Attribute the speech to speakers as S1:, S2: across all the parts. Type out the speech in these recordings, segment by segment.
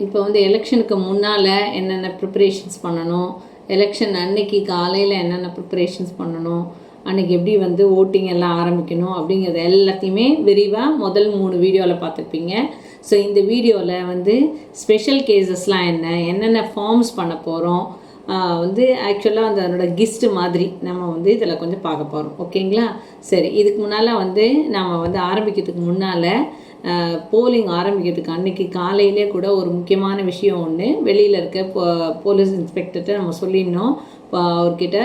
S1: இப்போ வந்து எலெக்ஷனுக்கு முன்னால் என்னென்ன ப்ரிப்பரேஷன்ஸ் பண்ணணும், எலெக்ஷன் அன்னைக்கு காலையில் என்னென்ன ப்ரிப்பரேஷன்ஸ் பண்ணணும், அன்றைக்கி எப்படி வந்து ஓட்டிங் எல்லாம் ஆரம்பிக்கணும் அப்படிங்கிறது எல்லாத்தையுமே விரிவாக முதல் 3 வீடியோவில் பார்த்துருப்பீங்க. ஸோ இந்த வீடியோவில் வந்து ஸ்பெஷல் கேஸஸ்லாம் என்னென்ன ஃபார்ம்ஸ் பண்ண போகிறோம், வந்து ஆக்சுவலாக அந்த அதனோட கிஸ்ட்டு மாதிரி நம்ம வந்து இதில் கொஞ்சம் பார்க்க போகிறோம். ஓகேங்களா? சரி, இதுக்கு முன்னால் வந்து நம்ம வந்து ஆரம்பிக்கிறதுக்கு முன்னால் போலிங் ஆரம்பிக்கிறதுக்கு அன்றைக்கி காலையிலே கூட ஒரு முக்கியமான விஷயம் ஒன்று வெளியில் இருக்க போலீஸ் இன்ஸ்பெக்டர்கிட்ட நம்ம சொல்லிடணும். அவர்கிட்ட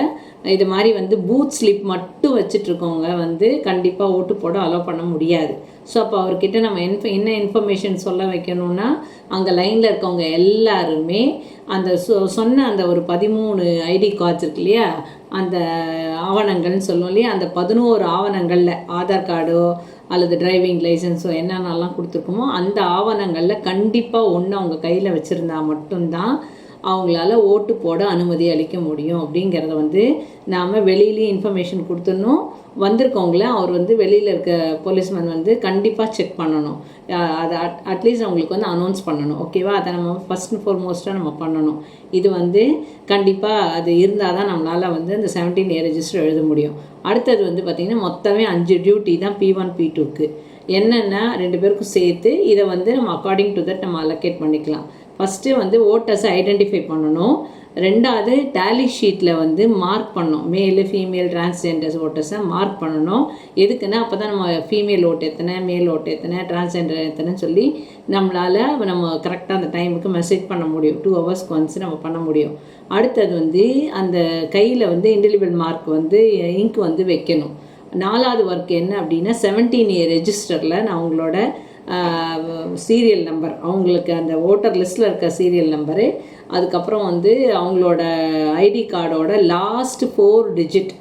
S1: இது மாதிரி வந்து பூத் ஸ்லிப் மட்டும் வச்சிட்ருக்கவங்க வந்து கண்டிப்பாக ஓட்டு போட அலோவ் பண்ண முடியாது. ஸோ அப்போ அவர்கிட்ட நம்ம என்ன இன்ஃபர்மேஷன் சொல்ல வைக்கணும்னா, அங்கே லைனில் இருக்கவங்க எல்லாருமே அந்த சொன்ன அந்த ஒரு 13 ஐடி கார்ட்ஸ் இருக்கு இல்லையா, அந்த ஆவணங்கள்னு சொல்லுவோம் இல்லையா, அந்த 11 ஆவணங்களில் ஆதார் கார்டோ அல்லது டிரைவிங் லைசன்ஸோ என்னென்னலாம் கொடுத்துருக்கோமோ அந்த ஆவணங்களில் கண்டிப்பாக ஒன்று அவங்க கையில் வச்சுருந்தா மட்டும்தான் அவங்களால ஓட்டு போட அனுமதி அளிக்க முடியும். அப்படிங்கிறத வந்து நாம் வெளியிலேயும் இன்ஃபர்மேஷன் கொடுத்துடணும். வந்திருக்கவங்கள அவர் வந்து வெளியில் இருக்க போலீஸ்மேன் வந்து கண்டிப்பாக செக் பண்ணணும். அதை அட்லீஸ்ட் அவங்களுக்கு வந்து அனௌன்ஸ் பண்ணணும். ஓகேவா? அதை நம்ம ஃபஸ்ட் அண்ட் ஃபார்மோஸ்ட்டாக நம்ம பண்ணணும். இது வந்து கண்டிப்பாக அது இருந்தால் தான் நம்மளால் வந்து இந்த 17A ரெஜிஸ்டர் எழுத முடியும். அடுத்தது வந்து பார்த்திங்கன்னா மொத்தமே 5 டியூட்டி தான் P1 P2க்கு. என்னென்னா 2 பேருக்கும் சேர்த்து இதை வந்து நம்ம அக்கார்டிங் டு தட் நம்ம அலோகேட் பண்ணிக்கலாம். ஃபஸ்ட்டு வந்து ஓட்டர்ஸை ஐடென்டிஃபை பண்ணணும். ரெண்டாவது டேலி ஷீட்டில் வந்து மார்க் பண்ணணும். மேலு ஃபீமேல் டிரான்ஸ்ஜெண்டர்ஸ் ஓட்டர்ஸை மார்க் பண்ணணும். எதுக்குன்னா அப்போ தான் நம்ம ஃபீமேல் ஓட்டு எத்தனை, மேல் ஓட்டு எத்தனை, டிரான்ஸ்ஜெண்டர் எத்தனைன்னு சொல்லி நம்மளால் நம்ம கரெக்டாக அந்த டைமுக்கு மெசேஜ் பண்ண முடியும். 2 ஹவர்ஸ்க்கு ஒன்ஸ் நம்ம பண்ண முடியும். அடுத்தது வந்து அந்த கையில் வந்து இண்டிவிஜுவல் மார்க் வந்து இங்க் வந்து வைக்கணும். 4வது ஒர்க் என்ன அப்படின்னா 17A ரெஜிஸ்டரில் நான் அவங்களோட சீரியல் நம்பர், அவங்களுக்கு அந்த ஓட்டர் லிஸ்ட்டில் இருக்க சீரியல் நம்பரு, அதுக்கப்புறம் வந்து அவங்களோட ஐடி கார்டோட லாஸ்ட் 4 டிஜிட்,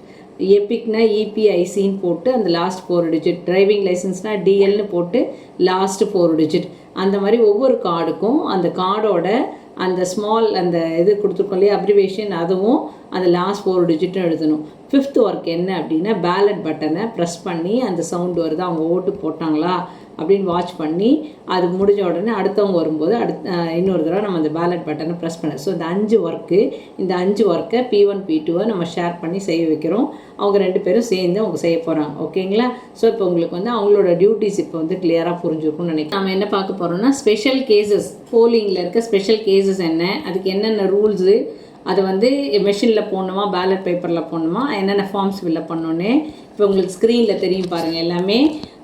S1: எபிக்னா EPICன்னு போட்டு அந்த லாஸ்ட் 4 டிஜிட், டிரைவிங் லைசன்ஸ்னால் DLன்னு போட்டு லாஸ்ட் 4 டிஜிட், அந்த மாதிரி ஒவ்வொரு கார்டுக்கும் அந்த கார்டோட அந்த ஸ்மால் அந்த இது கொடுத்துருக்கோம் இல்லையா அப்ரிவேஷன், அதுவும் அந்த லாஸ்ட் 4 டிஜிட்டும் எழுதணும். 5th ஒர்க் என்ன அப்படின்னா பேலட் பட்டனை ப்ரெஸ் பண்ணி அந்த சவுண்டு வருது அவங்க ஓட்டு போட்டாங்களா அப்படின்னு வாட்ச் பண்ணி அது முடிஞ்ச உடனே அடுத்தவங்க வரும்போது இன்னொரு தடவை நம்ம அந்த பேலட் பட்டனை ப்ரெஸ் பண்ண. ஸோ இந்த 5 ஒர்க்கை P1 P2 நம்ம ஷேர் பண்ணி செய்ய வைக்கிறோம். அவங்க 2 பேரும் சேர்ந்து அவங்க செய்ய போகிறாங்க. ஓகேங்களா? ஸோ இப்போ உங்களுக்கு வந்து அவங்களோட டியூட்டிஸ் இப்போ வந்து கிளியராக புரிஞ்சுருக்கும்னு நினைக்கிறேன். நம்ம என்ன பார்க்க போகிறோம்னா ஸ்பெஷல் கேசஸ், போலிங்கில் இருக்க ஸ்பெஷல் கேசஸ் என்ன, அதுக்கு என்னென்ன ரூல்ஸு, அதை வந்து மெஷினில் போடணுமா பேலட் பேப்பரில் போடணுமா, என்னென்ன ஃபார்ம்ஸ் ஃபில்அப் பண்ணோன்னே இப்போ உங்களுக்கு ஸ்க்ரீனில் தெரியும் பாருங்கள் எல்லாமே.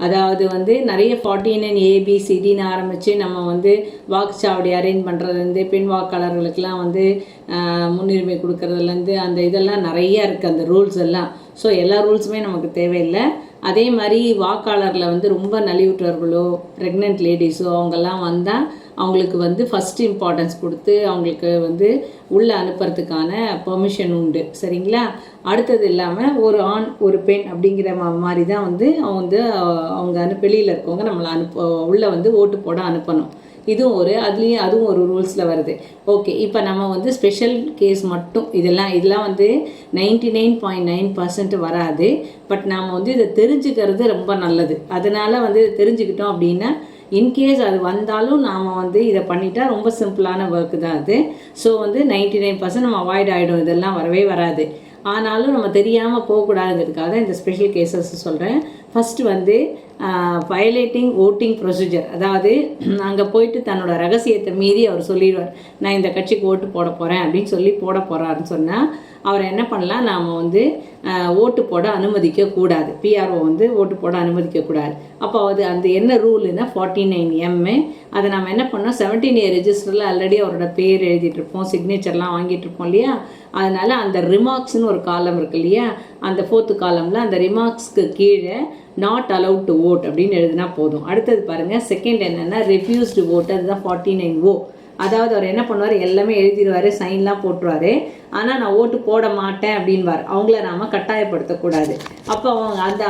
S1: அதாவது வந்து நிறைய 49 ABCDன்னு ஆரம்பித்து நம்ம வந்து வாக்குச்சாவடி அரேஞ்ச் பண்ணுறதுலேருந்து பெண் வாக்காளர்களுக்கெல்லாம் வந்து முன்னுரிமை கொடுக்கறதுலேருந்து அந்த இதெல்லாம் நிறையா இருக்குது அந்த ரூல்ஸ் எல்லாம். ஸோ எல்லா ரூல்ஸுமே நமக்கு தேவையில்லை. அதே மாதிரி வாக்காளரில் வந்து ரொம்ப நலிவுற்றவர்களோ ப்ரெக்னென்ட் லேடிஸோ அவங்கெல்லாம் வந்தால் அவங்களுக்கு வந்து ஃபஸ்ட்டு இம்பார்ட்டன்ஸ் கொடுத்து அவங்களுக்கு வந்து உள்ளே அனுப்புறதுக்கான பெர்மிஷன் உண்டு. சரிங்களா? அடுத்தது இல்லாமல் ஒரு ஆண் ஒரு பெண் அப்படிங்கிற மாதிரி தான் வந்து அவங்க வெளியில் இருக்கவங்க நம்மளை உள்ளே வந்து ஓட்டு போட அனுப்பணும். இதுவும் அதுவும் ஒரு ரூல்ஸில் வருது. ஓகே, இப்போ நம்ம வந்து ஸ்பெஷல் கேஸ் மட்டும் இதெல்லாம் வந்து 99.9% வராது. பட் நாம் வந்து இதை தெரிஞ்சுக்கிறது ரொம்ப நல்லது. அதனால் வந்து இதை தெரிஞ்சுக்கிட்டோம் அப்படின்னா இன்கேஸ் அது வந்தாலும் நாம் வந்து இதை பண்ணிட்டா ரொம்ப சிம்பிளான ஒர்க்கு தான் அது. ஸோ வந்து 99% நம்ம அவாய்ட் ஆகிடும், இதெல்லாம் வரவே வராது. ஆனாலும் நம்ம தெரியாமல் போகக்கூடாதுங்கிறதுக்காக இந்த ஸ்பெஷல் கேசஸ் சொல்கிறேன். ஃபஸ்ட்டு வந்து வயலேட்டிங் ஓட்டிங் ப்ரொசீஜர், அதாவது அங்கே போயிட்டு தன்னோட ரகசியத்தை மீறி அவர் சொல்லிடுவார், நான் இந்த கட்சிக்கு ஓட்டு போட போகிறேன் அப்படின்னு சொல்லி போட போகிறாருன்னு சொன்னால் அவர் என்ன பண்ணலாம், நாம் வந்து ஓட்டு போட அனுமதிக்கக்கூடாது. PRO வந்து ஓட்டு போட அனுமதிக்கக்கூடாது. அப்போ அந்த என்ன ரூலுன்னா 49M. அதை நம்ம என்ன பண்ணோம், 17A ரெஜிஸ்டரில் ஆல்ரெடி அவரோட பேர் எழுதிட்டுருப்போம், சிக்னேச்சர்லாம் வாங்கிட்டுருப்போம் இல்லையா. அதனால் அந்த ரிமார்க்ஸ்னு ஒரு காலம் இருக்கு இல்லையா, அந்த 4th காலமில் அந்த ரிமார்க்ஸ்க்கு கீழே நாட் அலவுட் டு ஓட் அப்படின்னு எழுதினா போதும். அடுத்தது பாருங்கள், செகண்ட் என்னென்னா ரெஃப்யூஸ்டு ஓட்டு, அதுதான் 49O. அதாவது அவர் என்ன பண்ணுவார், எல்லாமே எழுதிடுவார், சைன்லாம் போட்டுருவார். ஆனால் நான் ஓட்டு போட மாட்டேன் அப்படின்வார். அவங்கள நாம் கட்டாயப்படுத்தக்கூடாது. அப்போ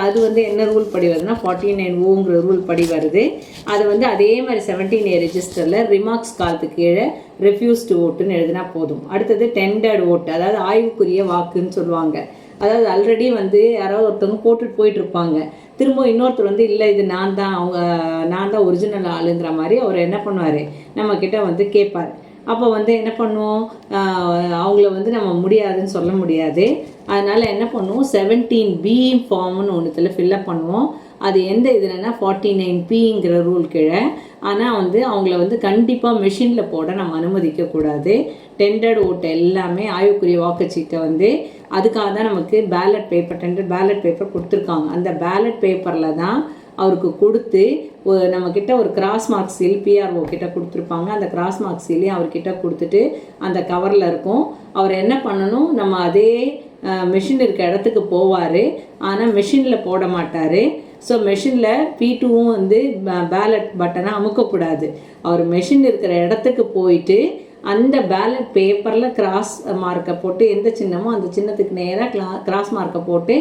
S1: அது வந்து என்ன ரூல் படி வருதுன்னா 49Oங்கிற ரூல் படி வருது. அது வந்து அதே மாதிரி 17A ரெஜிஸ்டரில் ரிமார்க்ஸ் காலத்துக்கு கீழே ரெஃப்யூஸ்டு ஓட்டுன்னு எழுதினா போதும். அடுத்தது டெண்டர்டு ஓட்டு, அதாவது ஆய்வுக்குரிய வாக்குன்னு சொல்லுவாங்க. அதாவது ஆல்ரெடி வந்து யாராவது ஒருத்தவங்க போட்டுட்டு போயிட்டு இருப்பாங்க. திரும்ப இன்னொருத்தர் வந்து இல்லை இது நான் தான் ஒரிஜினல் ஆளுங்கிற மாதிரி அவர் என்ன பண்ணுவார், நம்மக்கிட்ட வந்து கேட்பார். அப்போ வந்து என்ன பண்ணுவோம், அவங்கள வந்து நம்ம முடியாதுன்னு சொல்ல முடியாது. அதனால் என்ன பண்ணுவோம், 17B ஃபார்ம்னு ஒன்றுத்தில் ஃபில்லப் பண்ணுவோம். அது எந்த இதுலன்னா 49Pங்கிற ரூல் கீழே. ஆனால் வந்து அவங்கள வந்து கண்டிப்பாக மெஷினில் போட நம்ம அனுமதிக்கக்கூடாது. டெண்டர்ட் ஓட்டு எல்லாமே ஆய்வுக்குரிய வாக்குச்சீட்டை வந்து அதுக்காக தான் நமக்கு ballot paper, tender ballot paper கொடுத்துருக்காங்க. அந்த பேலட் பேப்பரில் தான் அவருக்கு கொடுத்து நம்மக்கிட்ட ஒரு கிராஸ் மார்க் சீல் பிஆர்ஓ கிட்ட கொடுத்துருப்பாங்க. அந்த கிராஸ் மார்க் சீலையும் அவர்கிட்ட கொடுத்துட்டு அந்த கவரில் இருக்கும். அவர் என்ன பண்ணணும், நம்ம அதே மெஷின் இருக்க இடத்துக்கு போவார். ஆனால் மெஷினில் போட மாட்டார். ஸோ மெஷினில் P2வும் வந்து பேலட் பட்டனை அமுக்கக்கூடாது. அவர் மெஷின் இருக்கிற இடத்துக்கு போயிட்டு அந்த பேலட் பேப்பரில் கிராஸ் மார்க்கை போட்டு எந்த சின்னமோ அந்த சின்னத்துக்கு நேராக கிராஸ் மார்க்கை போட்டு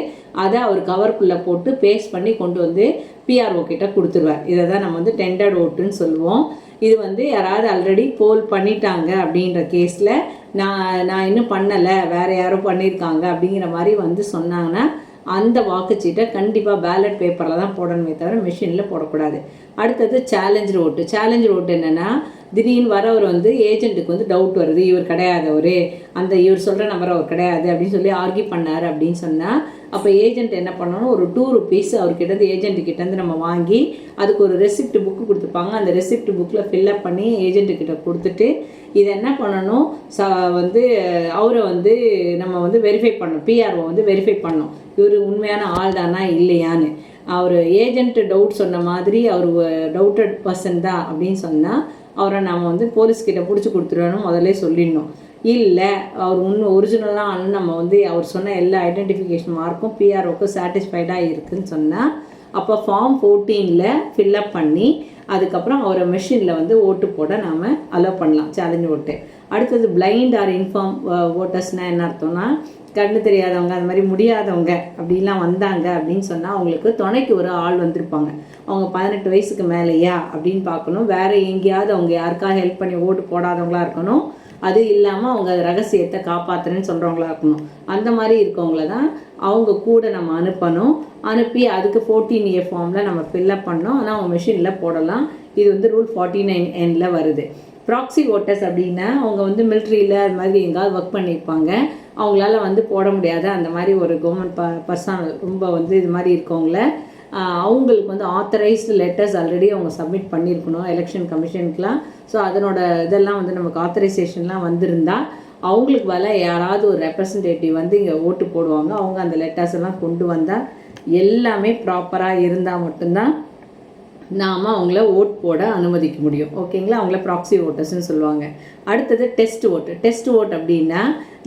S1: அதை அவர் கவருக்குள்ளே போட்டு பேஸ்ட் பண்ணி கொண்டு வந்து பிஆர்ஓ கிட்ட கொடுத்துருவார். இதை தான் நம்ம வந்து டெண்டர்ட் ஓட்டுன்னு சொல்லுவோம். இது வந்து யாராவது ஆல்ரெடி போல் பண்ணிட்டாங்க அப்படின்ற கேஸில் நான் இன்னும் பண்ணலை, வேறு யாரோ பண்ணியிருக்காங்க அப்படிங்கிற மாதிரி வந்து சொன்னாங்கன்னா அந்த வாக்குச்சீட்டை கண்டிப்பாக பேலட் பேப்பரில் தான் போடணுமே தவிர மிஷினில் போடக்கூடாது. அடுத்தது சேலஞ்சு ஓட்டு. சேலஞ்சு ஓட்டு என்னென்னா, திடீர்னு வரவர் வந்து ஏஜென்ட்டுக்கு வந்து டவுட் வருது, இவர் கிடையாது, இவர் சொல்கிற நம்பர் அவர் கிடையாது அப்படின்னு சொல்லி ஆர்கியூ பண்ணார் அப்படின்னு சொன்னால், அப்போ ஏஜென்ட் என்ன பண்ணணும், ஒரு ₹2 அவர்கிட்ட ஏஜென்ட்டுக்கிட்டேருந்து நம்ம வாங்கி அதுக்கு ஒரு ரெசிப்ட் புக்கு கொடுத்துருப்பாங்க. அந்த ரெசிப்ட் புக்கில் ஃபில்லப் பண்ணி ஏஜென்ட்டுக்கிட்ட கொடுத்துட்டு இதை என்ன பண்ணணும், வந்து அவரை வந்து நம்ம வந்து வெரிஃபை பண்ணணும், பிஆர்ஓ வந்து வெரிஃபை பண்ணணும் இவர் உண்மையான ஆள் தானா இல்லையான்னு. அவர் ஏஜென்ட் டவுட் சொன்ன மாதிரி அவர் டவுட்டட் பர்சன் தான் அப்படின்னு சொன்னால் அவரை நம்ம வந்து போலீஸ்கிட்ட பிடிச்சி கொடுத்துருவோன்னு முதல்ல சொல்லிடணும். இல்லை அவர் ஒரிஜினலாக நம்ம வந்து அவர் சொன்ன எல்லா ஐடென்டிஃபிகேஷன் மார்க்கும் பிஆர்ஓக்கு சாட்டிஸ்ஃபைடாக இருக்குதுன்னு சொன்னால் அப்போ ஃபார்ம் 14ல் ஃபில்லப் பண்ணி அதுக்கப்புறம் அவரை மெஷினில் வந்து ஓட்டு போட நாம் அலோவ் பண்ணலாம், சேலஞ்ச் ஓட்டு. அடுத்தது பிளைண்ட் ஆர் இன்ஃபார்ம் ஓட்டர்ஸ்னால் என்ன அர்த்தம்னா, கண்ணு தெரியாதவங்க அது மாதிரி முடியாதவங்க அப்படிலாம் வந்தாங்க அப்படின்னு சொன்னால் அவங்களுக்கு துணைக்கு ஒரு ஆள் வந்திருப்பாங்க. அவங்க 18 வயசுக்கு மேலேயா அப்படின்னு பார்க்கணும். வேறு எங்கேயாவது அவங்க யாருக்காக ஹெல்ப் பண்ணி ஓட்டு போடாதவங்களா இருக்கணும். அது இல்லாமல் அவங்க ரகசியத்தை காப்பாற்றுறேன்னு சொல்கிறவங்களா இருக்கணும். அந்த மாதிரி இருக்கவங்கள தான் அவங்க கூட நம்ம அனுப்பணும். அனுப்பி அதுக்கு 14A ஃபார்மில் நம்ம ஃபில்லப் பண்ணோம். ஆனால் அவங்க மிஷினில் போடலாம். இது வந்து ரூல் 49Nல வருது. ப்ராக்சி ஓட்டர்ஸ் அப்படின்னா அவங்க வந்து மிலிட்ரியில் அது மாதிரி எங்காவது ஒர்க் பண்ணியிருப்பாங்க, அவங்களால வந்து போட முடியாத அந்த மாதிரி ஒரு கவர்மெண்ட் பர்சன் ரொம்ப வந்து இது மாதிரி இருக்கவங்கள அவங்களுக்கு வந்து ஆத்தரைஸ்டு லெட்டர்ஸ் ஆல்ரெடி அவங்க சப்மிட் பண்ணியிருக்கணும் எலெக்ஷன் கமிஷனுக்குலாம். ஸோ அதனோட இதெல்லாம் வந்து நமக்கு ஆத்தரைசேஷன்லாம் வந்திருந்தால் அவங்களுக்கு யாராவது ஒரு ரெப்ரசன்டேட்டிவ் வந்து இங்கே ஓட்டு போடுவாங்க. அவங்க அந்த லெட்டர்ஸ் எல்லாம் கொண்டு வந்தால் எல்லாமே ப்ராப்பராக இருந்தால் மட்டும்தான் நாம் அவங்கள ஓட் போட அனுமதிக்க முடியும். ஓகேங்களா, அவங்கள ப்ராக்சி ஓட்டர்ஸ்ன்னு சொல்லுவாங்க. அடுத்தது டெஸ்ட் ஓட்டு. டெஸ்ட் ஓட் அப்படின்னா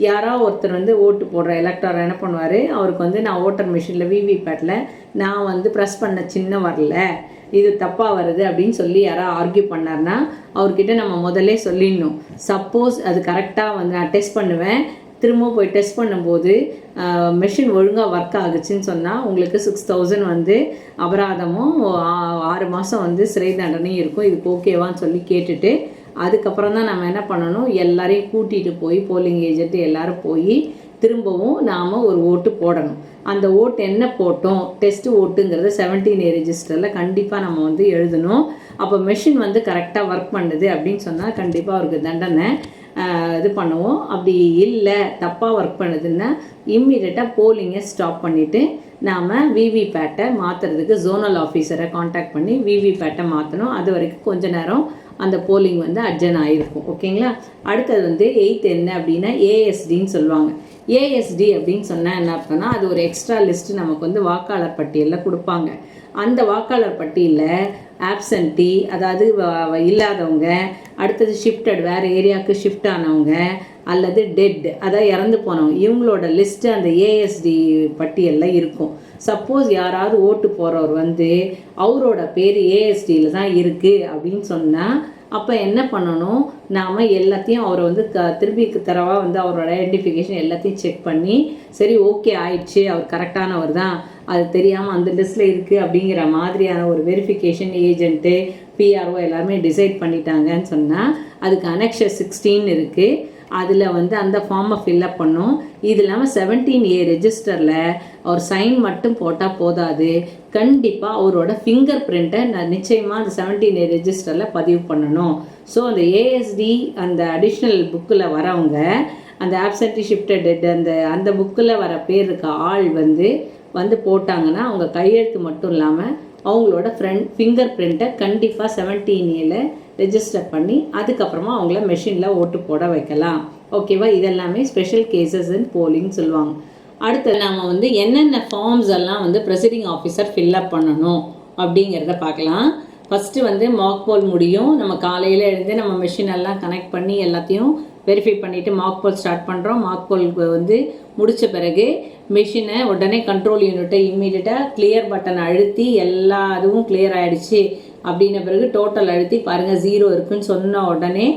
S1: யாராவது ஒருத்தர் வந்து ஓட்டு போடுற எலக்டர் என்ன பண்ணுவார், அவருக்கு வந்து நான் ஓட்டர் மிஷினில் விவிபேட்டில் நான் வந்து ப்ரெஸ் பண்ண சின்ன வரல, இது தப்பாக வருது அப்படின்னு சொல்லி யாராவது ஆர்கியூ பண்ணார்னா அவர்கிட்ட நம்ம முதல்ல சொல்லிடணும். சப்போஸ் அது கரெக்டாக வந்து நான் டெஸ்ட் பண்ணுவேன், திரும்ப போய் டெஸ்ட் பண்ணும்போது மெஷின் ஒழுங்காக ஒர்க் ஆகுச்சுன்னு சொன்னால் உங்களுக்கு 6000 வந்து அபராதமும் 6 மாதம் வந்து சிறை தண்டனையும் இருக்கும். இதுக்கு ஓகேவான்னு சொல்லி கேட்டுட்டு அதுக்கப்புறம் தான் நம்ம என்ன பண்ணணும், எல்லாரையும் கூட்டிகிட்டு போய் போலிங் ஏஜென்ட்டு எல்லோரும் போய் திரும்பவும் நாம் ஒரு ஓட்டு போடணும். அந்த ஓட்டு என்ன போட்டோம், டெஸ்ட் ஓட்டுங்கிறது 17A ரெஜிஸ்டரில் கண்டிப்பாக நம்ம வந்து எழுதணும். அப்போ மெஷின் வந்து கரெக்டாக ஒர்க் பண்ணுது அப்படின்னு சொன்னால் கண்டிப்பாக அவருக்கு தண்டனை இது பண்ணுவோம். அப்படி இல்லை தப்பாக ஒர்க் பண்ணுதுன்னா இம்மிடியட்டாக போலிங்கை ஸ்டாப் பண்ணிவிட்டு நாம் விவிபேட்டை மாற்றுறதுக்கு ஜோனல் ஆஃபீஸரை காண்டாக்ட் பண்ணி விவிபேட்டை மாற்றணும். அது வரைக்கும் கொஞ்ச நேரம் அந்த போலிங் வந்து அட்ஜன் ஆகிருக்கும். ஓகேங்களா. அடுத்தது வந்து 8th என்ன அப்படின்னா ஏஎஸ்டின்னு சொல்லுவாங்க. ஏஎஸ்டி அப்படின்னு சொன்னால் என்ன அர்த்தம்னா, அது ஒரு எக்ஸ்ட்ரா லிஸ்ட்டு நமக்கு வந்து வாக்காளர் பட்டியலில் கொடுப்பாங்க. அந்த வாக்காளர் பட்டியலில் ஆப்சன்ட்டி அதாவது இல்லாதவங்க, அடுத்தது ஷிஃப்டட் வேறு ஏரியாவுக்கு ஷிஃப்ட் ஆனவங்க, அல்லது டெட் அதாவது இறந்து போனவங்க, இவங்களோட லிஸ்ட்டு அந்த ஏஎஸ்டி பட்டியலில் இருக்கும். சப்போஸ் யாராவது ஓட்டு போகிறவர் வந்து அவரோட பேர் ஏஎஸ்டியில் தான் இருக்குது அப்படின்னு சொன்னால் அப்போ என்ன பண்ணணும், நாம் எல்லாத்தையும் அவரை வந்து திருப்பி தரவாக வந்து அவரோட ஐடென்டிஃபிகேஷன் எல்லாத்தையும் செக் பண்ணி சரி ஓகே ஆயிடுச்சு, அவர் கரெக்டானவர் தான், அது தெரியாமல் அந்த லிஸ்ட்டில் இருக்குது அப்படிங்கிற மாதிரியான ஒரு வெரிஃபிகேஷன் ஏஜென்ட்டு பிஆர்ஓ எல்லாருமே டிசைட் பண்ணிட்டாங்கன்னு சொன்னால் அதுக்கு அனெக்ஷர் 16 இருக்குது. அதில் வந்து அந்த ஃபார்மை ஃபில்அப் பண்ணும். இது இல்லாமல் 17A ரெஜிஸ்டரில் அவர் சைன் மட்டும் போட்டால் போதாது, கண்டிப்பாக அவரோட ஃபிங்கர் பிரிண்ட்டை நிச்சயமாக அந்த 17A ரெஜிஸ்டரில் பதிவு பண்ணணும். ஸோ அந்த ஏஎஸ்டி அந்த அடிஷ்னல் புக்கில் வரவங்க அந்த ஆப்சென்டி ஷிஃப்டட் டெட் அந்த புக்கில் வர பேர் இருக்க ஆள் வந்து போட்டாங்கன்னா அவங்க கையெழுத்து மட்டும் இல்லாமல் அவங்களோட ஃபிங்கர் பிரிண்ட்டை கண்டிப்பாக 17A ரெஜிஸ்டர் பண்ணி அதுக்கப்புறமா அவங்கள மெஷினில் ஓட்டு போட வைக்கலாம். ஓகேவா? இதெல்லாமே ஸ்பெஷல் கேசஸ் இன் போலிங் சொல்லுவாங்க. அடுத்து நம்ம வந்து என்னென்ன ஃபார்ம்ஸ் எல்லாம் வந்து ப்ரெசைடிங் ஆஃபீஸர் ஃபில்அப் பண்ணணும் அப்படிங்கிறத பார்க்கலாம். ஃபஸ்ட்டு வந்து மாக் போல் முடியும். நம்ம காலையில் எழுந்து நம்ம மெஷின் எல்லாம் கனெக்ட் பண்ணி எல்லாத்தையும் வெரிஃபை பண்ணிவிட்டு மாக் போல் ஸ்டார்ட் பண்ணுறோம். மாக் போல் வந்து முடித்த பிறகு மெஷினை உடனே கண்ட்ரோல் யூனிட்டை இம்மீடியட்டாக கிளியர் பட்டன் அழுத்தி எல்லா இதுவும் கிளியர் ஆகிடுச்சு அப்படின்ன பிறகு டோட்டல் அழுத்தி பாருங்கள் 0 இருக்குன்னு சொன்ன உடனே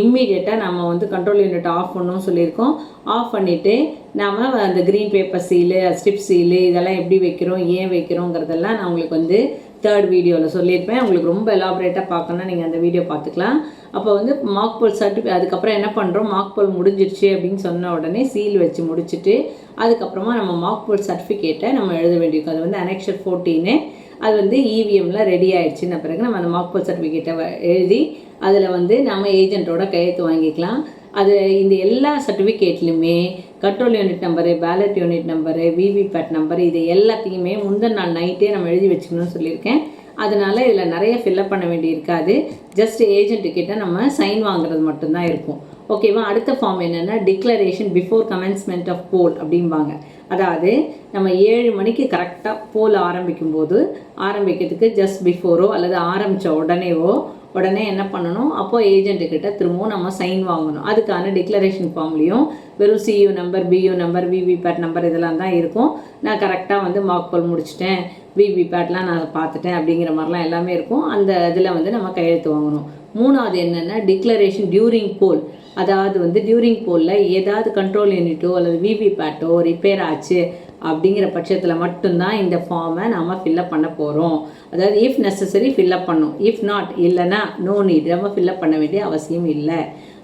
S1: இம்மீடியட்டாக நம்ம வந்து கண்ட்ரோல் யூனிட் ஆஃப் பண்ணணும்னு சொல்லியிருக்கோம். ஆஃப் பண்ணிவிட்டு நாம் அந்த க்ரீன் பேப்பர் சீலு, ஸ்டிப் சீலு இதெல்லாம் எப்படி வைக்கிறோம், ஏன் வைக்கிறோங்கிறதெல்லாம் நான் உங்களுக்கு வந்து 3rd வீடியோவில் சொல்லியிருப்பேன். உங்களுக்கு ரொம்ப எலாபரேட்டாக பார்க்கணுன்னா நீங்கள் அந்த வீடியோ பார்த்துக்கலாம். அப்போ வந்து மார்க் போல் அதுக்கப்புறம் என்ன பண்ணுறோம், மார்க் போல் முடிஞ்சிடுச்சு அப்படின்னு சொன்ன உடனே சீல் வச்சு முடிச்சுட்டு அதுக்கப்புறமா நம்ம மார்க் போல் சர்டிஃபிகேட்டை நம்ம எழுத வேண்டியிருக்கும். அது வந்து அனெக்ஷர் 14 அது வந்து இவிஎம்மில் ரெடி ஆகிடுச்சின்ன பிறகு நம்ம அந்த மார்க் போல் சர்டிஃபிகேட்டை எழுதி அதில் வந்து நம்ம ஏஜென்ட்டோட கையெழுத்து வாங்கிக்கலாம். அது இந்த எல்லா சர்டிஃபிகேட்லையுமே control unit number, ballot unit number, VVPAT number இது எல்லாத்தையுமே முந்தின நாள் நைட்டே நம்ம எழுதி வச்சுக்கணும்னு சொல்லியிருக்கேன். அதனால் இதில் நிறைய ஃபில்அப் பண்ண வேண்டி இருக்காது. ஜஸ்ட் ஏஜென்ட்டுக்கிட்ட நம்ம சைன் வாங்குறது மட்டும்தான் இருக்கும். ஓகேவா? அடுத்த ஃபார்ம் என்னென்னா டிக்ளரேஷன் பிஃபோர் கமென்ஸ்மெண்ட் ஆஃப் போல் அப்படிம்பாங்க. அதாவது நம்ம 7 மணிக்கு கரெக்டாக போல் ஆரம்பிக்கிறதுக்கு ஜஸ்ட் பிஃபோரோ அல்லது ஆரம்பித்த உடனே என்ன பண்ணணும், அப்போது ஏஜென்ட்டுக்கிட்ட திரும்பவும் நம்ம சைன் வாங்கணும். அதுக்கான டிக்ளரேஷன் ஃபார்ம்லேயும் வெறும் சியூ நம்பர், பியூ நம்பர், விவிபேட் நம்பர் இதெல்லாம் தான் இருக்கும். நான் கரெக்டாக வந்து மார்க் போல் முடிச்சிட்டேன், விவிபேட்லாம் நான் பார்த்துட்டேன் அப்படிங்கிற மாதிரிலாம் எல்லாமே இருக்கும். அந்த இதில் வந்து நம்ம கையெழுத்து வாங்கணும். 3வது என்னென்னா டிக்ளரேஷன் டியூரிங் போல். அதாவது வந்து டியூரிங் போலில் ஏதாவது கண்ட்ரோல் யூனிட்டோ அல்லது விவிபேட்டோ ரிப்பேர் ஆச்சு அப்படிங்கிற பட்சத்தில் மட்டும்தான் இந்த ஃபார்மை நாம் ஃபில்அப் பண்ண போகிறோம். அதாவது இஃப் நெசசரி ஃபில்அப் பண்ணோம், இஃப் நாட் இல்லைனா நோ நீட், நம்ம ஃபில்அப் பண்ண வேண்டிய அவசியம் இல்லை.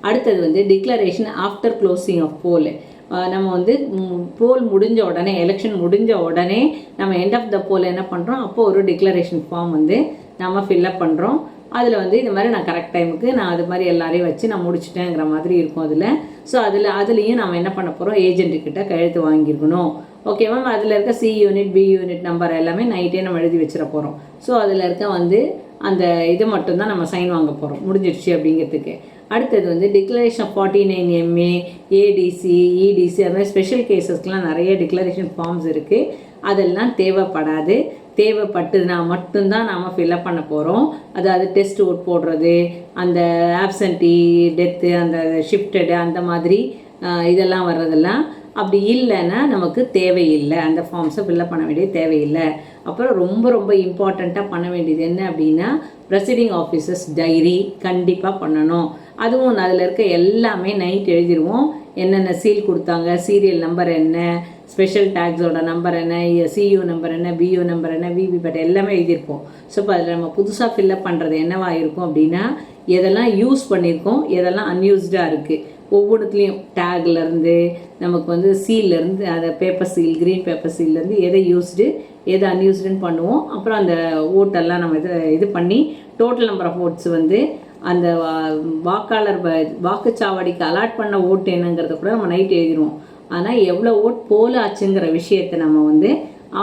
S1: அடுத்தது வந்து டிக்ளரேஷன் ஆஃப்டர் க்ளோசிங் ஆஃப் போல். நம்ம வந்து போல் முடிஞ்ச உடனே, எலெக்ஷன் முடிஞ்ச உடனே நம்ம எண்ட் ஆஃப் த போல் என்ன பண்ணுறோம், அப்போது ஒரு டிக்ளரேஷன் ஃபார்ம் வந்து நம்ம ஃபில்அப் பண்ணுறோம். அதில் வந்து இந்த மாதிரி நான் கரெக்ட் டைமுக்கு நான் அது மாதிரி எல்லாரையும் வச்சு நான் முடிச்சிட்டேங்கிற மாதிரி இருக்கும் அதில். ஸோ அதுலேயும் நம்ம என்ன பண்ண போகிறோம், ஏஜென்ட்டுக்கிட்ட கையெழுத்து வாங்கியிருக்கணும். ஓகேவா? அதில் இருக்க C unit, B unit number எல்லாமே நைட்டே நம்ம எழுதி வச்சிட போகிறோம். ஸோ அதில் இருக்க வந்து அந்த இது மட்டும்தான் நம்ம சைன் வாங்க போகிறோம் முடிஞ்சிடுச்சு அப்படிங்கிறதுக்கு. அடுத்தது வந்து டிக்ளரேஷன் ஆஃப் 49MA, ஏடிசி, இடிசி அது மாதிரி ஸ்பெஷல் கேசஸ்க்கெலாம் நிறைய டிக்ளரேஷன் ஃபார்ம்ஸ் இருக்குது. அதெல்லாம் தேவைப்பட்டதுனா மட்டும்தான் நாம் ஃபில்அப் பண்ண போகிறோம். அதாவது டெஸ்ட் ஓட் போடுறது, அந்த ஆப்சென்டி, டெத்து, அந்த ஷிஃப்டடு அந்த மாதிரி இதெல்லாம் வர்றதெல்லாம் அப்படி இல்லைன்னா நமக்கு தேவையில்லை, அந்த ஃபார்ம்ஸை ஃபில்அப் பண்ண வேண்டியது தேவையில்லை. அப்புறம் ரொம்ப ரொம்ப இம்பார்ட்டண்ட்டாக பண்ண வேண்டியது என்ன அப்படின்னா ப்ரெசைடிங் ஆஃபீஸர்ஸ் டைரி கண்டிப்பாக பண்ணணும். அதுவும் அதில் இருக்க எல்லாமே நைட் எழுதிடுவோம். என்னென்ன சீல் கொடுத்தாங்க, சீரியல் நம்பர் என்ன, ஸ்பெஷல் டேக்ஸோட நம்பர் என்ன, சியூ நம்பர் என்ன, பியூ நம்பர் என்ன, விவிபேட் எல்லாமே எழுதியிருப்போம். ஸோ இப்போ அதில் நம்ம புதுசாக ஃபில்அப் பண்ணுறது என்னவா இருக்கும் அப்படின்னா எதெல்லாம் யூஸ் பண்ணியிருக்கோம், எதெல்லாம் அன்யூஸ்டாக இருக்குது, ஒவ்வொன்றுத்துலேயும் டேக்லேருந்து நமக்கு வந்து சீல்லேருந்து அந்த பேப்பர் சீல், க்ரீன் பேப்பர் சீல்லேருந்து எதை யூஸ்டு எது அன்யூஸ்டுன்னு பண்ணுவோம். அப்புறம் அந்த ஓட்டெல்லாம் நம்ம இது பண்ணி டோட்டல் நம்பர் ஆஃப் ஓட்ஸ் வந்து அந்த வாக்குச்சாவடிக்கு அலாட் பண்ண ஓட்டு என்னங்கிறத கூட நம்ம நைட் எழுதிடுவோம். ஆனால் எவ்வளோ ஓட் போல் ஆச்சுங்கிற விஷயத்தை நம்ம வந்து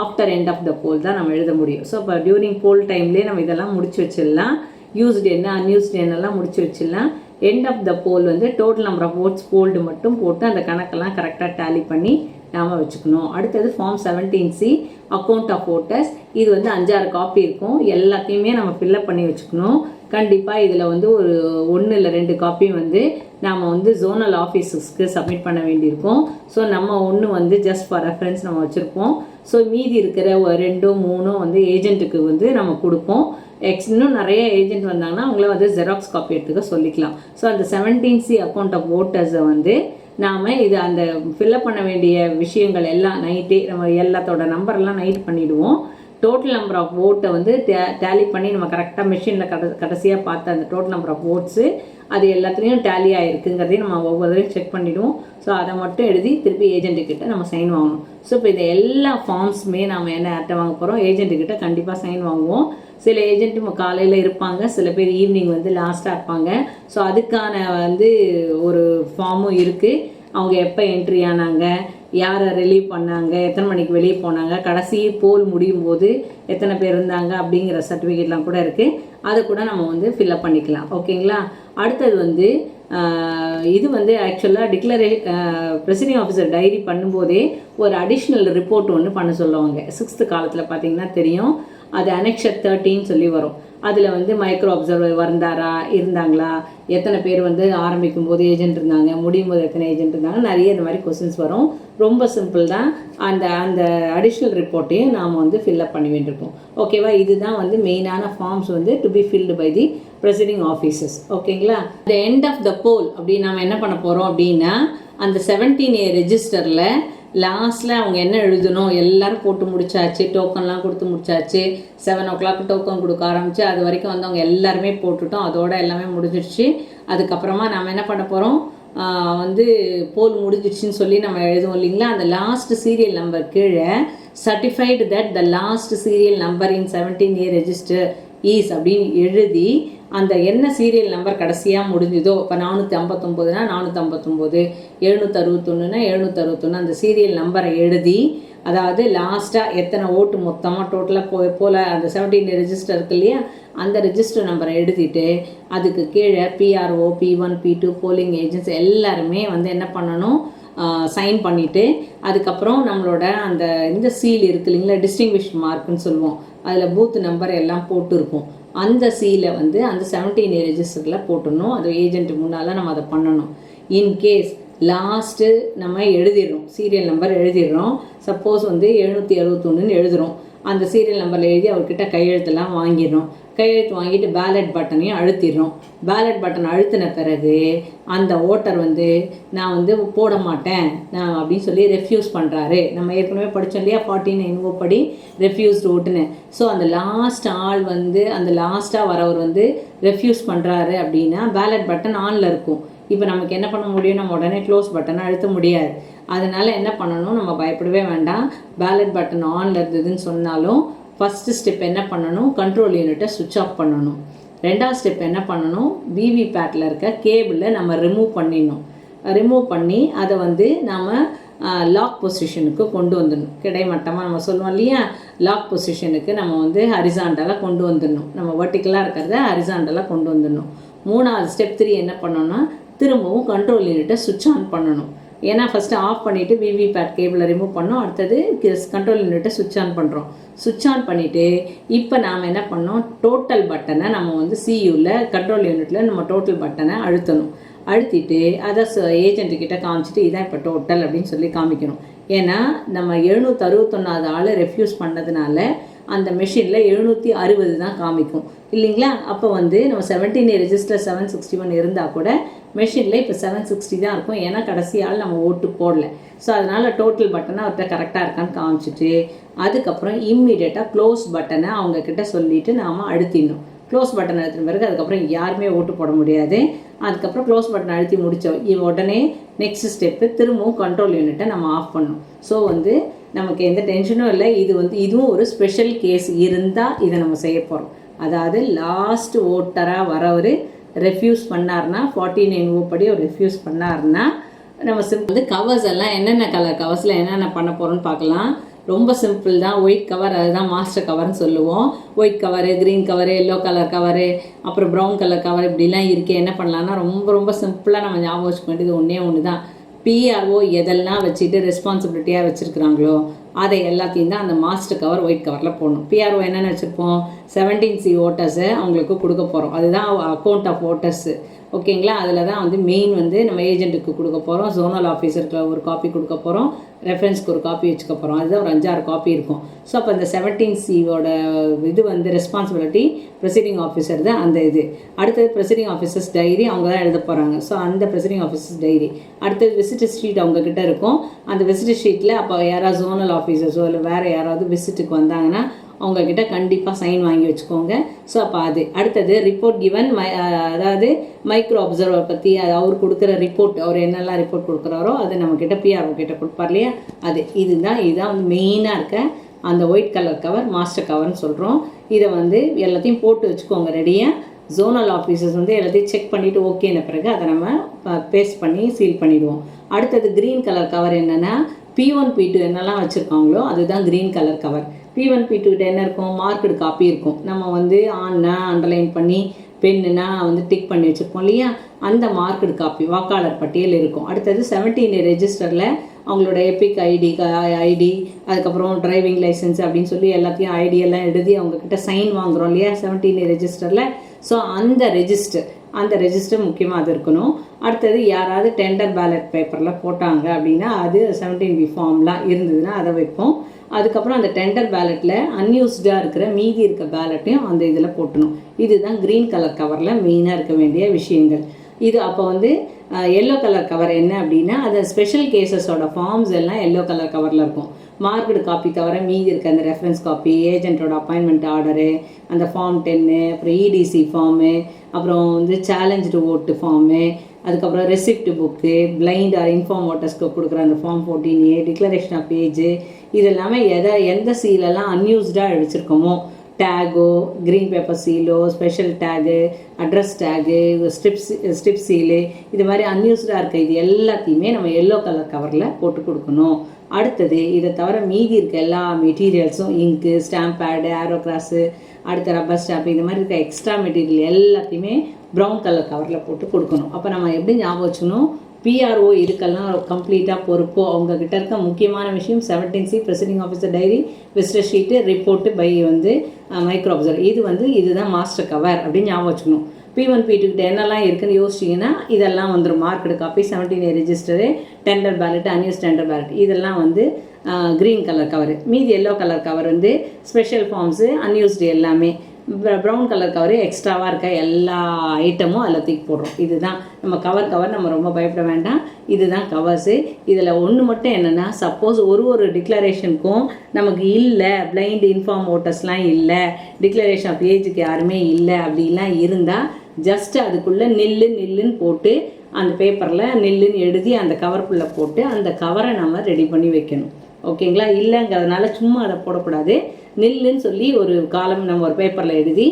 S1: ஆஃப்டர் எண்ட் ஆஃப் த போல் தான் நம்ம எழுத முடியும். ஸோ இப்போ டியூரிங் போல் டைம்லேயே நம்ம இதெல்லாம் முடிச்சு வச்சிடலாம். யூஸ்டு என்ன, அன்யூஸ்டு என்னெல்லாம் முடிச்சு வச்சிடலாம். எண்ட் ஆஃப் த போல் வந்து total number of votes polled மட்டும் போட்டு அந்த கணக்கெல்லாம் கரெக்டாக டேலி பண்ணி நாம் வச்சுக்கணும். அடுத்தது form 17C account of voters. இது வந்து 5-6 காப்பி இருக்கும். எல்லாத்தையுமே நம்ம ஃபில்அப் பண்ணி வச்சுக்கணும். கண்டிப்பாக இதில் வந்து ஒரு 1 இல்லை 2 காப்பி வந்து நாம் வந்து ஜோனல் ஆஃபீஸஸ்க்கு சப்மிட் பண்ண வேண்டியிருக்கும். ஸோ நம்ம ஒன்று வந்து ஜஸ்ட் ஃபார் ரெஃபரன்ஸ் நம்ம வச்சுருப்போம். ஸோ மீதி இருக்கிற 2, 3 வந்து ஏஜென்ட்டுக்கு வந்து நம்ம கொடுப்போம். இன்னும் நிறைய ஏஜென்ட் வந்தாங்கன்னா அவங்கள வந்து ஜெராக்ஸ் காப்பி எடுத்துக்க சொல்லிக்கலாம். ஸோ அந்த 17C அக்கௌண்ட் ஆஃப் ஓட்டர்ஸை வந்து நாம் இது அந்த ஃபில்அப் பண்ண வேண்டிய விஷயங்கள் எல்லாம் நைட்டே நம்ம எல்லாத்தோட நம்பர்லாம் நைட் பண்ணிவிடுவோம். டோட்டல் நம்பர் ஆஃப் ஓட்டை வந்து டேலி பண்ணி நம்ம கரெக்டாக மிஷினில் கடைசியாக பார்த்த அந்த டோட்டல் நம்பர் ஆஃப் ஓட்ஸு அது எல்லாத்துலேயும் டேலி ஆகிருக்குங்கிறதையும் நம்ம ஒவ்வொருத்தரையும் செக் பண்ணிவிடுவோம். ஸோ அதை மட்டும் எழுதி திருப்பி ஏஜென்ட்டுக்கிட்ட நம்ம சைன் வாங்கணும். ஸோ இப்போ இந்த எல்லா ஃபார்ம்ஸுமே நம்ம என்ன அட்டை வாங்க போகிறோம், ஏஜென்ட்டுக்கிட்ட கண்டிப்பாக சைன் வாங்குவோம். சில ஏஜென்ட்டு காலையில் இருப்பாங்க, சில பேர் ஈவினிங் வந்து லாஸ்ட்டாக இருப்பாங்க. ஸோ அதுக்கான வந்து ஒரு ஃபார்மும் இருக்குது. அவங்க எப்போ என்ட்ரி ஆனாங்க, யாரை ரிலீவ் பண்ணாங்க, எத்தனை மணிக்கு வெளியே போனாங்க, கடைசி போல் முடியும் போது எத்தனை பேர் இருந்தாங்க அப்படிங்கிற சர்டிஃபிகேட்லாம் கூட இருக்குது. அதை கூட நம்ம வந்து ஃபில்அப் பண்ணிக்கலாம். ஓகேங்களா. அடுத்தது வந்து இது வந்து ஆக்சுவலாக ப்ரெசிடிங் ஆஃபீஸர் டைரி பண்ணும்போதே ஒரு அடிஷ்னல் ரிப்போர்ட் ஒன்று பண்ண சொல்லுவாங்க. 6th காலத்தில் பார்த்தீங்கன்னா தெரியும், அது அனெக்ஷர் 13 சொல்லி வரும். அதில் வந்து மைக்ரோ அப்சர்வர் இருந்தாங்களா, எத்தனை பேர் வந்து ஆரம்பிக்கும் போது ஏஜென்ட் இருந்தாங்க, முடியும் போது எத்தனை ஏஜென்ட் இருந்தாங்க, நிறைய இந்த மாதிரி கொஸ்டின்ஸ் வரும். ரொம்ப சிம்பிள் தான். அந்த அடிஷ்னல் ரிப்போர்ட்டையும் நாம் வந்து ஃபில்அப் பண்ணி வேண்டியிருக்கோம். ஓகேவா. இதுதான் வந்து மெயினான ஃபார்ம்ஸ் வந்து to be filled by the presiding officers. ஓகேங்களா. த எண்ட் ஆஃப் த போல் அப்படின்னு நாம் என்ன பண்ண போகிறோம் அப்படின்னா, அந்த 17A ரெஜிஸ்டரில் லாஸ்ட்டில் அவங்க என்ன எழுதணும் எல்லாரும் போட்டு முடிச்சாச்சு, டோக்கன்லாம் கொடுத்து முடிச்சாச்சு. 7 o'clock டோக்கன் கொடுக்க ஆரம்பிச்சு அது வரைக்கும் வந்து அவங்க எல்லாருமே போட்டுட்டோம். அதோட எல்லாமே முடிஞ்சிடுச்சு. அதுக்கப்புறமா நம்ம என்ன பண்ண போகிறோம், வந்து போல் முடிஞ்சிடுச்சின்னு சொல்லி நம்ம எழுதுவோம் இல்லைங்களா. அந்த லாஸ்ட் சீரியல் நம்பர் கீழே certified that the last serial number in 17A register is அப்படின்னு எழுதி, அந்த என்ன சீரியல் நம்பர் கடைசியாக முடிஞ்சதோ, இப்போ 459னா 459, 761னா 761 அந்த சீரியல் நம்பரை எழுதி, அதாவது லாஸ்ட்டாக எத்தனை ஓட்டு மொத்தமாக டோட்டலாக போல் அந்த 17 ரெஜிஸ்டர் இருக்கு இல்லையா, அந்த ரெஜிஸ்டர் நம்பரை எழுதிட்டு அதுக்கு கீழே PRO, P1, P2 polling agents எல்லாருமே வந்து என்ன பண்ணணும், சைன் பண்ணிவிட்டு அதுக்கப்புறம் நம்மளோட அந்த இந்த சீல் இருக்குது இல்லைங்களா, டிஸ்டிங்விஷ் மார்க்குன்னு சொல்லுவோம், அதில் பூத் நம்பர் எல்லாம் போட்டுருக்கும். அந்த சீலை வந்து அந்த 17A ரெஜிஸ்டரில் போட்டுடணும். அது ஏஜென்ட் முன்னால் நம்ம அதை பண்ணணும். இன்கேஸ் லாஸ்ட்டு நம்ம எழுதிடுறோம், சீரியல் நம்பர் எழுதிடுறோம், சப்போஸ் வந்து 771ன்னு எழுதுகிறோம், அந்த சீரியல் நம்பரில் எழுதி அவர்கிட்ட கையெழுத்தெல்லாம் வாங்கிடுறோம். கையெழுத்து வாங்கிட்டு பேலட் பட்டனையும் அழுத்திடுறோம். பேலட் பட்டன் அழுத்தின பிறகு அந்த ஓட்டர் வந்து நான் வந்து போட மாட்டேன் நான் அப்படின்னு சொல்லி ரெஃப்யூஸ் பண்ணுறாரு. நம்ம ஏற்கனவே படித்தோம் இல்லையா 49 படி ரெஃப்யூஸ்டு ஓட்டுன்னு. ஸோ அந்த லாஸ்ட் ஆள் வந்து அந்த லாஸ்ட்டாக வரவர் வந்து ரெஃப்யூஸ் பண்ணுறாரு அப்படின்னா பேலட் பட்டன் ஆனில் இருக்கும். இப்போ நமக்கு என்ன பண்ண முடியும், நம்ம உடனே க்ளோஸ் பட்டனை அழுத்த முடியாது. அதனால் என்ன பண்ணணும், நம்ம பயப்படவே வேண்டாம். பேலட் பட்டன் ஆனில் இருந்ததுன்னு சொன்னாலும் ஃபஸ்ட்டு ஸ்டெப் என்ன பண்ணணும், கண்ட்ரோல் யூனிட்டை சுவிட்ச் ஆஃப் பண்ணணும். ரெண்டாவது ஸ்டெப் என்ன பண்ணணும், விவிபேட்டில் இருக்க கேபிளை நம்ம ரிமூவ் பண்ணிடணும். ரிமூவ் பண்ணி அதை வந்து நாம் லாக் பொசிஷனுக்கு கொண்டு வந்துடணும். கிடைமட்டமாக நம்ம சொல்லுவோம் இல்லையா, லாக் பொசிஷனுக்கு நம்ம வந்து ஹரிசாண்டலாக கொண்டு வந்துடணும். நம்ம வெர்டிக்கலாக இருக்கிறத ஹரிசாண்டலாக கொண்டு வந்துடணும். மூணாவது ஸ்டெப் 3 என்ன பண்ணோன்னா, திரும்பவும் கண்ட்ரோல் யூனிட்டை சுவிட்ச் ஆன் பண்ணணும். ஏன்னா ஃபஸ்ட்டு ஆஃப் பண்ணிவிட்டு விவிபேட் கேபிளை ரிமூவ் பண்ணோம், அடுத்தது கண்ட்ரோல் யூனிட்டை சுவிட்ச் ஆன் பண்ணுறோம். சுவிட்ச் ஆன் பண்ணிவிட்டு இப்போ நாம் என்ன பண்ணோம், டோட்டல் பட்டனை நம்ம வந்து சியூவில் கண்ட்ரோல் யூனிட்டில் நம்ம டோட்டல் பட்டனை அழுத்தணும். அழுத்திட்டு அதை ஏஜென்ட்டுக்கிட்ட காமிச்சிட்டு இதான் இப்போ டோட்டல் அப்படின்னு சொல்லி காமிக்கணும். ஏன்னா நம்ம 761வது ஆள் ரெஃப்யூஸ் பண்ணதுனால அந்த மெஷினில் 760 தான் காமிக்கும் இல்லைங்களா. அப்போ வந்து நம்ம 17A ரெஜிஸ்டர் 761 இருந்தால் கூட மெஷினில் இப்போ 760 தான் இருக்கும். ஏன்னா கடைசி ஆள் நம்ம ஓட்டு போடல. ஸோ அதனால் டோட்டல் பட்டனை அவர்கிட்ட கரெக்டாக இருக்கான்னு காமிச்சிட்டு அதுக்கப்புறம் இம்மீடியட்டாக க்ளோஸ் பட்டனை அவங்கக்கிட்ட சொல்லிவிட்டு நாம் அழுத்திடணும். க்ளோஸ் பட்டன் அழுத்தின பிறகு அதுக்கப்புறம் யாருமே ஓட்டு போட முடியாது. அதுக்கப்புறம் க்ளோஸ் பட்டன் அழுத்தி முடித்தோம் உடனே நெக்ஸ்ட் ஸ்டெப்பு திரும்பவும் கண்ட்ரோல் யூனிட்டை நம்ம ஆஃப் பண்ணணும். ஸோ வந்து நமக்கு எந்த டென்ஷனும் இல்லை. இது வந்து இதுவும் ஒரு ஸ்பெஷல் கேஸ் இருந்தால் இதை நம்ம செய்ய போகிறோம். அதாவது லாஸ்ட் ஓட்டராக வரவர் ரெஃப்யூஸ் பண்ணார்னா 49 படி ஒரு ரெஃப்யூஸ் பண்ணார்னா நம்ம சிம்பிள் வந்து கவர்ஸ் எல்லாம் என்னென்ன கலர் கவர்ஸில் என்னென்ன பண்ண போகிறோன்னு பார்க்கலாம். ரொம்ப சிம்பிள் தான். ஒயிட் கவர், அதுதான் மாஸ்டர் கவர்னு சொல்லுவோம். White cover, green cover, yellow colour cover, அப்புறம் ப்ரௌன் கலர் கவர் இப்படிலாம் இருக்குது. என்ன பண்ணலான்னா ரொம்ப ரொம்ப சிம்பிளாக நம்ம ஞாபகம் வச்சுக்க வேண்டியது ஒன்று தான். PRO எதெல்லாம் வச்சுட்டு ரெஸ்பான்சிபிலிட்டியாக வச்சுருக்குறாங்களோ அதை எல்லாத்தையும் தான் அந்த மாஸ்டர் கவர் ஒயிட் கவரில் போடணும். PRO என்னென்ன வச்சுருப்போம், 17C ஓட்டர்ஸை அவங்களுக்கு கொடுக்க போகிறோம். அதுதான் அக்கௌண்ட் ஆஃப் ஓட்டர்ஸு. ஓகேங்களா. அதில் தான் வந்து மெயின் வந்து நம்ம ஏஜென்ட்டுக்கு கொடுக்க போகிறோம், ஜோனல் ஆஃபீஸருக்கு ஒரு காப்பி கொடுக்க போகிறோம், ரெஃபரன்ஸ்க்கு ஒரு காப்பி வச்சுக்க போகிறோம். அதுதான் ஒரு 5-6 காப்பி இருக்கும். ஸோ அப்போ அந்த 17Cயோட இது வந்து ரெஸ்பான்சிபிலிட்டி ப்ரெசிடிங் ஆஃபீஸர் தான் அந்த இது. அடுத்தது ப்ரெசிடிங் ஆஃபீஸர்ஸ் டைரி அவங்க தான் எழுத போகிறாங்க. ஸோ அந்த ப்ரெசிடிங் ஆஃபீஸர்ஸ் டைரி. அடுத்தது விசிட்டர் ஸ்ட்ரீட் அவங்கக்கிட்ட இருக்கும். அந்த விசிட்டர் ஸ்ட்ரீட்டில் அப்போ யாராவது ஜோனல் ஆஃபீஸர்ஸோ இல்லை வேறு யாராவது விசிட்டுக்கு வந்தாங்கன்னா அவங்கக்கிட்ட கண்டிப்பாக சைன் வாங்கி வச்சுக்கோங்க. ஸோ அப்போ அது அடுத்தது ரிப்போர்ட் கிவன் அதாவது மைக்ரோ அப்சர்வர் பற்றி அவர் கொடுக்குற ரிப்போர்ட், அவர் என்னெல்லாம் ரிப்போர்ட் கொடுக்குறாரோ அது நம்மக்கிட்ட பிஆர்ஓ கிட்ட கொடுப்பார் இல்லையா, இதுதான் வந்து மெயினாக இருக்க அந்த ஒயிட் கலர் கவர் மாஸ்டர் கவர்னு சொல்கிறோம். இதை வந்து எல்லாத்தையும் போட்டு வச்சுக்கோங்க ரெடியாக. ஜோனல் ஆஃபீஸர்ஸ் வந்து எல்லாத்தையும் செக் பண்ணிவிட்டு ஓகேன பிறகு அதை நம்ம பேஸ்ட் பண்ணி சீல் பண்ணிவிடுவோம். அடுத்தது க்ரீன் கலர் கவர் என்னென்னா P1 P2 என்னெல்லாம் வச்சுருக்காங்களோ அதுதான் green colour cover. P1 P2 கிட்ட என்ன இருக்கும், மார்க்கெட் காப்பி இருக்கும். நம்ம வந்து ஆன்னா அண்டர்லைன் பண்ணி பெண்ணுனா வந்து டிக் பண்ணி வச்சுருப்போம் இல்லையா, அந்த மார்க்கெட் காப்பி வாக்காளர் பட்டியல் இருக்கும். அடுத்தது 17A ரெஜிஸ்டரில் அவங்களோட எபிக் ஐடி அதுக்கப்புறம் டிரைவிங் லைசன்ஸ் அப்படின்னு சொல்லி எல்லாத்தையும் ஐடியெல்லாம் எழுதி அவங்கக்கிட்ட சைன் வாங்குகிறோம் இல்லையா 17A ரெஜிஸ்டரில். ஸோ அந்த ரெஜிஸ்டர் முக்கியமாக அது இருக்கணும். அடுத்தது யாராவது டெண்டர் பேலட் பேப்பரில் போட்டாங்க அப்படின்னா அது 17B ஃபார்ம்லாம் இருந்ததுன்னா அதை வைப்போம். அதுக்கப்புறம் அந்த டெண்டர் பேலட்டில் அன்யூஸ்டாக இருக்கிற மீதி இருக்க பேலட்டையும் அந்த இதில் போட்டணும். இதுதான் க்ரீன் கலர் கவரில் மெயினாக இருக்க வேண்டிய விஷயங்கள். இது அப்போ வந்து எல்லோ கலர் கவர் என்ன அப்படின்னா அது ஸ்பெஷல் கேசஸோட ஃபார்ம்ஸ் எல்லாம் எல்லோ கலர் கவரில் இருக்கும். மார்க்கெட் காப்பி தவிர மீதி இருக்க அந்த ரெஃபரன்ஸ் காப்பி, ஏஜென்ட்டோட அப்பாயின்மெண்ட் ஆர்டரு, அந்த ஃபார்ம் 10, அப்புறம் இடிசி ஃபார்மு, அப்புறம் வந்து சேலஞ்சு ஓட்டு ஃபார்மு, அதுக்கப்புறம் receipt book, blind or infirm ஓட்டர்ஸ்க்கு கொடுக்குற அந்த form 14A, declaration of age, இது எல்லாமே எந்த சீலெல்லாம் அன்யூஸ்டாக வச்சுருக்கோமோ, டேகோ, க்ரீன் பேப்பர் சீலோ, special tag, address tag, strip seal, இது மாதிரி அன்யூஸ்டாக இருக்க இது எல்லாத்தையுமே நம்ம எல்லோ கலர் கவரில் போட்டு கொடுக்கணும். அடுத்தது இதை தவிர மீதி இருக்க எல்லா மெட்டீரியல்ஸும் இங்கு, ஸ்டாம்ப் பேடு, ஆரோ கிராஸு, அடுத்த ரப்பர் ஸ்டாம்ப், இந்த மாதிரி இருக்க எக்ஸ்ட்ரா மெட்டீரியல் எல்லாத்தையுமே ப்ரௌன் கலர் கவரில் போட்டு கொடுக்கணும். அப்போ நம்ம எப்படி ஞாபகம் வச்சுக்கணும், பிஆர்ஓ இதுக்கெல்லாம் கம்ப்ளீட்டாக பொறுப்போ அவங்கக்கிட்ட இருக்க முக்கியமான விஷயம் 17C presiding officer diary, visitor sheet, report by வந்து மைக்ரோ அப்சர்வர், இதுதான் மாஸ்டர் கவர் அப்படின்னு ஞாபகம் வச்சுக்கணும். P1 P2 கிட்ட என்னெல்லாம் இருக்குன்னு யோசிச்சிங்கன்னா இதெல்லாம் வந்துடும். Marked copy, 17A register, tender ballot, unused tender ballot, இதெல்லாம் வந்து க்ரீன் கலர் கவர். மீதி எல்லோ கலர் கவர் வந்து ஸ்பெஷல் ஃபார்ம்ஸு, அன்யூஸ்டு எல்லாமே. ப்ரௌன் கலர் கவரு எக்ஸ்ட்ராவாக இருக்க எல்லா ஐட்டமும் அதில் தூக்கி போடுறோம். இதுதான் நம்ம கவர் நம்ம ரொம்ப பயப்பட வேண்டாம். இதுதான் கவர்ஸு. இதில் ஒன்று மட்டும் என்னென்னா, சப்போஸ் ஒரு டிக்ளரேஷனுக்கும் நமக்கு இல்லை, பிளைண்ட் இன்ஃபார்ம் ஓட்டர்ஸ்லாம் இல்லை, டிக்ளரேஷன் ஆஃப் ஏஜுக்கு யாருமே இல்லை அப்படிலாம் இருந்தால் ஜஸ்ட் அதுக்குள்ளே நில்லுன்னு போட்டு அந்த பேப்பரில் நில்லுன்னு எழுதி அந்த கவருக்குள்ளே போட்டு அந்த கவரை நம்ம ரெடி பண்ணி வைக்கணும். ஓகேங்களா? இல்லைங்கிறதுனால சும்மா அதை போடக்கூடாது. நில்லுன்னு சொல்லி ஒரு காலம் நம்ம ஒரு பேப்பரில் எழுதி